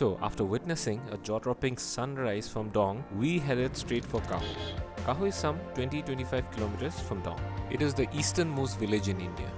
So, after witnessing a jaw-dropping sunrise from Dong, we headed straight for Kaho. Kaho is some 20-25 kilometers from Dong. It is the easternmost village in India.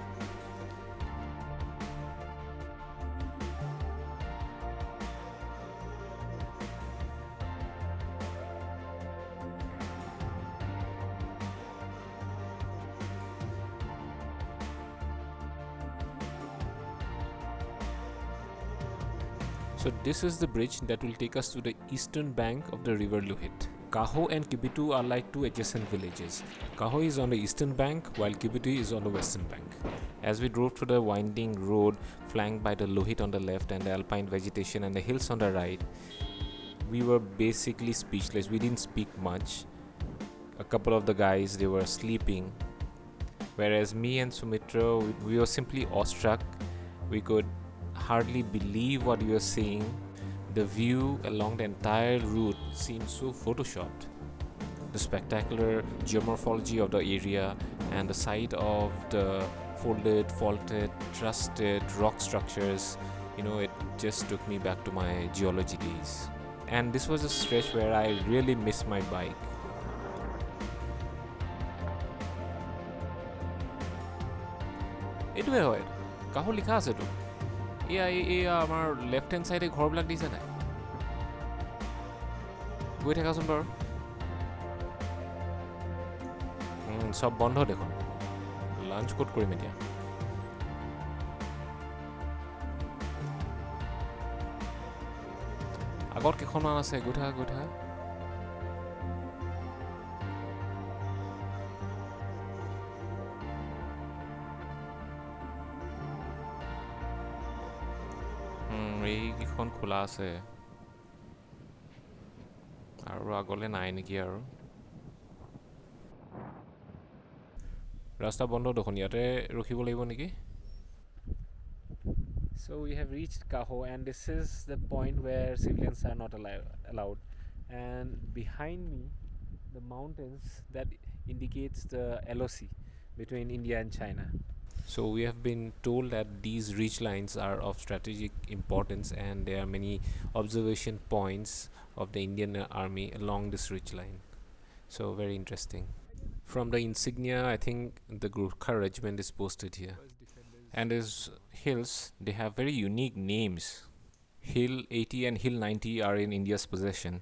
So this is the bridge that will take us to the eastern bank of the river Lohit. Kaho and Kibithu are like two adjacent villages. Kaho is on the eastern bank while Kibithu is on the western bank. As we drove through the winding road flanked by the Lohit on the left and the alpine vegetation and the hills on the right, we were basically speechless. We didn't speak much. A couple of the guys, they were sleeping. Whereas me and Sumitra, we were simply awestruck. We could hardly believe what we were seeing. The view along the entire route seemed so photoshopped. The spectacular geomorphology of the area and the sight of the folded, faulted, trusted rock structures, it just took me back to my geology days. And this was a stretch where I really missed my bike. এইটোৱে হয় কাহো লিখা আছেতো এয়া আমাৰ left hand চাইডে ঘৰবিলাক দিছে নাই গৈ থাকাচোন বাৰু সব বন্ধ দেখোন লাঞ্চ ক'ত কৰিম এতিয়া আগত কেইখনমান আছে গৈ থাকা এইকেইখন খোলা আছে আৰু আগলৈ নাই নেকি আৰু ৰাস্তা বন্ধ দেখোন ইয়াতে ৰখিব লাগিব নেকি So we have reached Kaho and this is the point where civilians are not allowed and behind me the mountains that indicates the LOC between India and China. So we have been told that these ridge lines are of strategic importance and there are many observation points of the Indian army along this ridge line. So very interesting. From the insignia, I think the Gurkha regiment is posted here. And these hills, they have very unique names. Hill 80 and Hill 90 are in India's possession.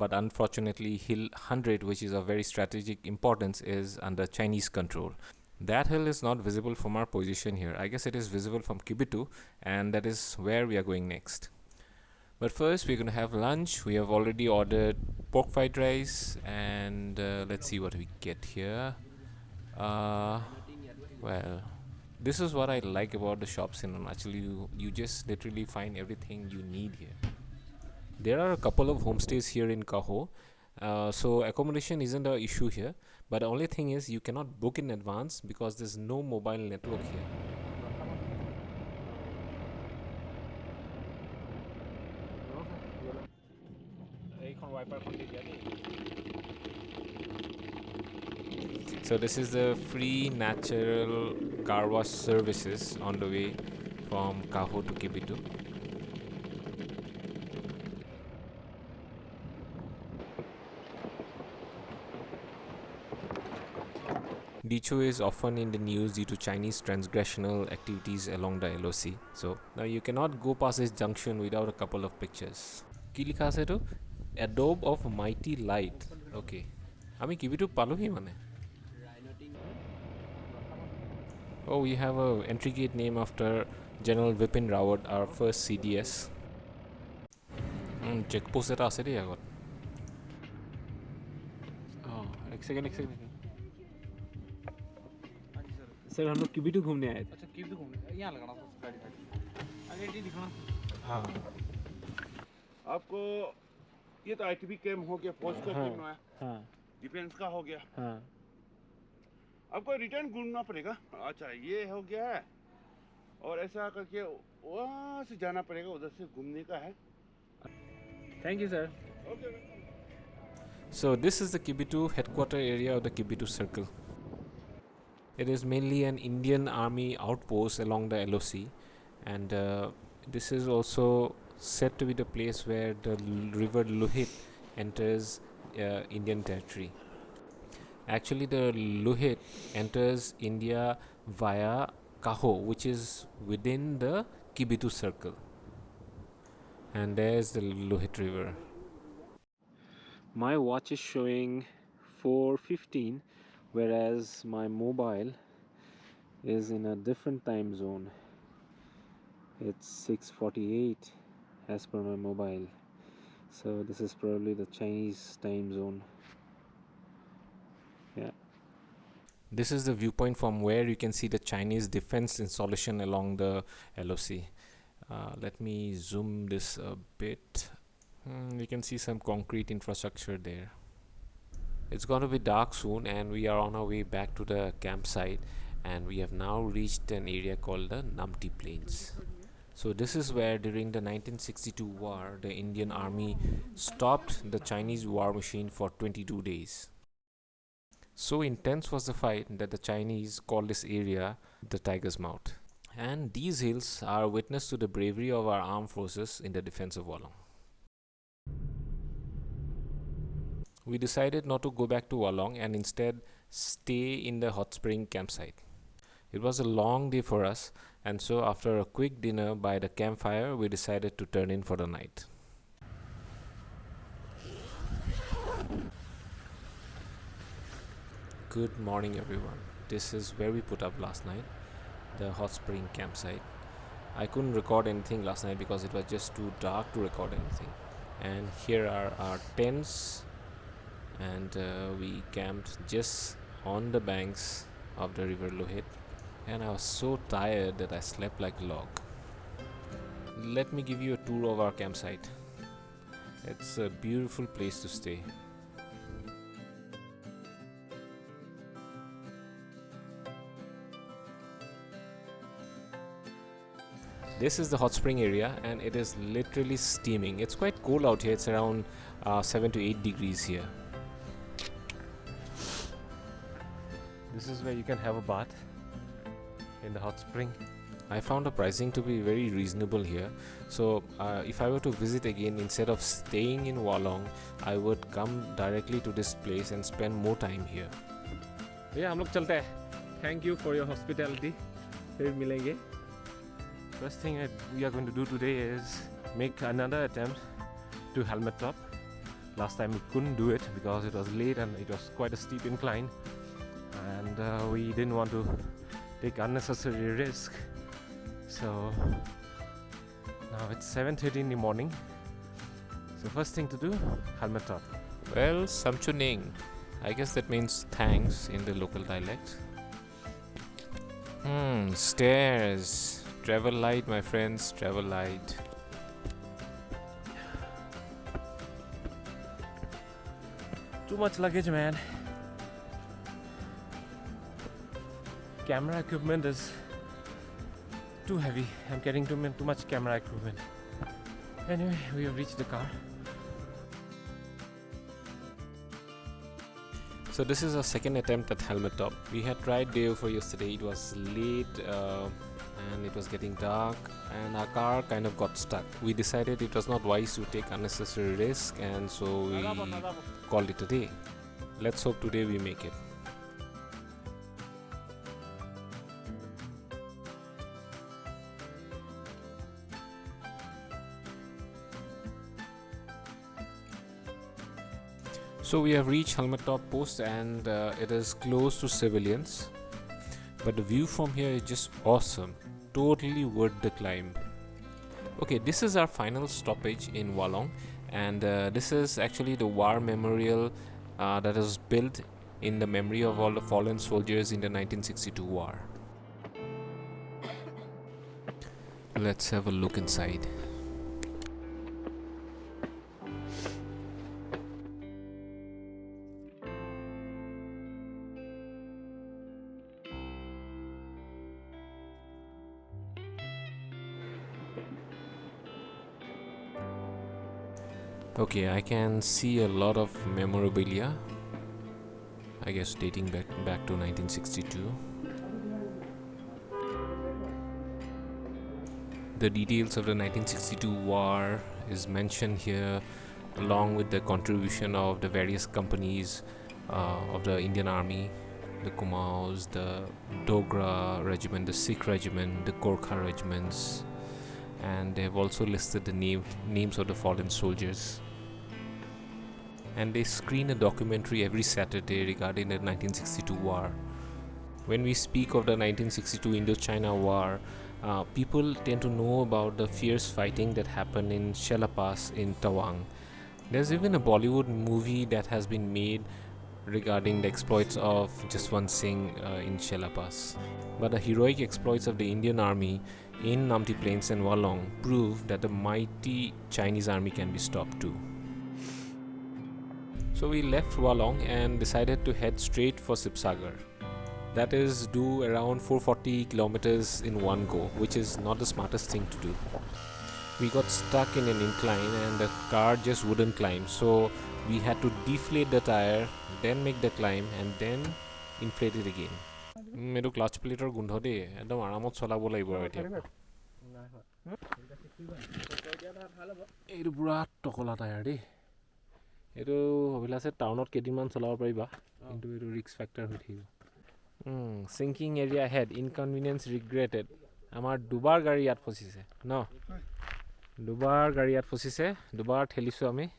But unfortunately, Hill 100, which is of very strategic importance, is under Chinese control. That hill is not visible from our position here. I guess it is visible from Kibithu and that is where we are going next. But first we're going to have lunch. We have already ordered pork fried rice and let's see what we get here. Well, this is what I like about the shops in Arunachal. You just literally find everything you need here. There are a couple of homestays here in Kaho. So accommodation isn't an issue here, but the only thing is you cannot book in advance because there's no mobile network here. So this is the free natural car wash services on the way from Kaho to Kibithu. Dicho is often in the news due to Chinese transgressional activities along the LOC. So now you cannot go past this junction without a couple of pictures. Ki likha ase to? Adobe of mighty light. Okay. Ami Kibithu paluhi mane. Oh, we have a entry gate name after General Vipin Rawat, our first CDS. Check post eta ase de agot. Oh, ek second. Sir हम लोग किबिथु घूमने आए थे अच्छा किबिथु घूमने यहाँ लगाना था गाड़ी आगे ये दिखाना हाँ आपको ये तो आईटीबी कैम्प हो गया फौज का कैम्प है हाँ डिफेंस का हो गया हाँ आपको रिटर्न घूमना पड़ेगा अच्छा ये हो गया है और ऐसा करके वहाँ से जाना पड़ेगा उधर से घूमने का है thank you sir okay So this is the Kibithu headquarter area of the Kibithu circle. It is mainly an Indian army outpost along the LOC and this is also said to be the place where the river Lohit enters Indian territory. Actually, the Lohit enters India via Kaho, which is within the Kibithu circle. And there's the Lohit river. My watch is showing 4:15, whereas my mobile is in a different time zone. It's 6:48 as per my mobile. So this is probably the Chinese time zone. Yeah. This is the viewpoint from where you can see the Chinese defense installation along the LOC. Let me zoom this a bit. You can see some concrete infrastructure there. It's going to be dark soon, and we are on our way back to the campsite, and we have now reached an area called the Namti Plains. So this is where during the 1962 war the Indian army stopped the Chinese war machine for 22 days. So intense was the fight that the Chinese called this area the Tiger's Mouth. And these hills are witness to the bravery of our armed forces in the defense of Walong. We decided not to go back to Walong and instead stay in the hot spring campsite. It was a long day for us, and so after a quick dinner by the campfire, we decided to turn in for the night. Good morning, everyone. This is where we put up last night, the hot spring campsite. I couldn't record anything last night because it was just too dark to record anything. And here are our tents, and we camped just on the banks of the river Lohit. And I was so tired that I slept like a log. Let me give you a tour of our campsite. It's a beautiful place to stay. This is the hot spring area, and it is literally steaming. It's quite cold out here. It's around 7 to 8 degrees here. This is where you can have a bath in the hot spring. I found the pricing to be very reasonable here. So if I were to visit again, instead of staying in Walong, I would come directly to this place and spend more time here. Yeah, हम लोग चलते हैं. Thank you for your hospitality. फिर मिलेंगे. First thing we are going to do today is make another attempt to helmet top. Last time we couldn't do it because it was late and it was quite a steep incline, and we didn't want to take unnecessary risk. So now it's 7:30 in the morning. So first thing to do, helmet top. Well, Samchuning. I guess that means thanks in the local dialect. Stairs. Travel light, my friends, travel light. Too much luggage, man. Camera equipment is too heavy. I'm carrying too much camera equipment. Anyway, we have reached the car. So this is our second attempt at helmet top. We had tried day before yesterday. It was late and it was getting dark, and our car kind of got stuck. We decided it was not wise to take unnecessary risk, and so we called it a day. Let's hope today we make it. So we have reached helmet top post, and it is close to civilians, but the view from here is just awesome. Totally worth the climb. Okay, this is our final stoppage in Walong, and this is actually the war memorial that was built in the memory of all the fallen soldiers in the 1962 war. Let's have a look inside. Okay, I can see a lot of memorabilia, I guess dating back to 1962. The details of the 1962 war is mentioned here, along with the contribution of the various companies of the Indian Army, the Kumaos, the Dogra regiment, the Sikh regiment, the Gorkha regiments, and they have also listed the names of the fallen soldiers. And they screen a documentary every Saturday regarding the 1962 war. When we speak of the 1962 Indo-China War, people tend to know about the fierce fighting that happened in Shela Pass in Tawang. There's even a Bollywood movie that has been made regarding the exploits of Jaswant Singh in Shela Pass. But the heroic exploits of the Indian Army in Namti Plains and Walong prove that the mighty Chinese army can be stopped too. So we left Walong and decided to head straight for Sagar. That is, do around 440 kilometers in one go, which is not the smartest thing to do. We got stuck in an incline and the car just wouldn't climb, so we had to deflate the tire, then make the climb, and then inflate it again. Meru clutch plate or gundo de, ekdom aramot cholabo laibo etia. Etu pura tokola tire de. Etu obviously townot kediman cholabo pariba, kintu etu risk factor hoi thibo. Sinking area ahead, inconvenience regretted. Amar dubar gari yat phosise. No. Dubar gari yat phosise, dubar thelisu ami.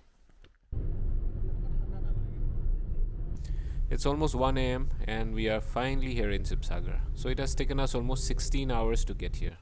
It's almost 1 a.m. and we are finally here in Sagar. So it has taken us almost 16 hours to get here.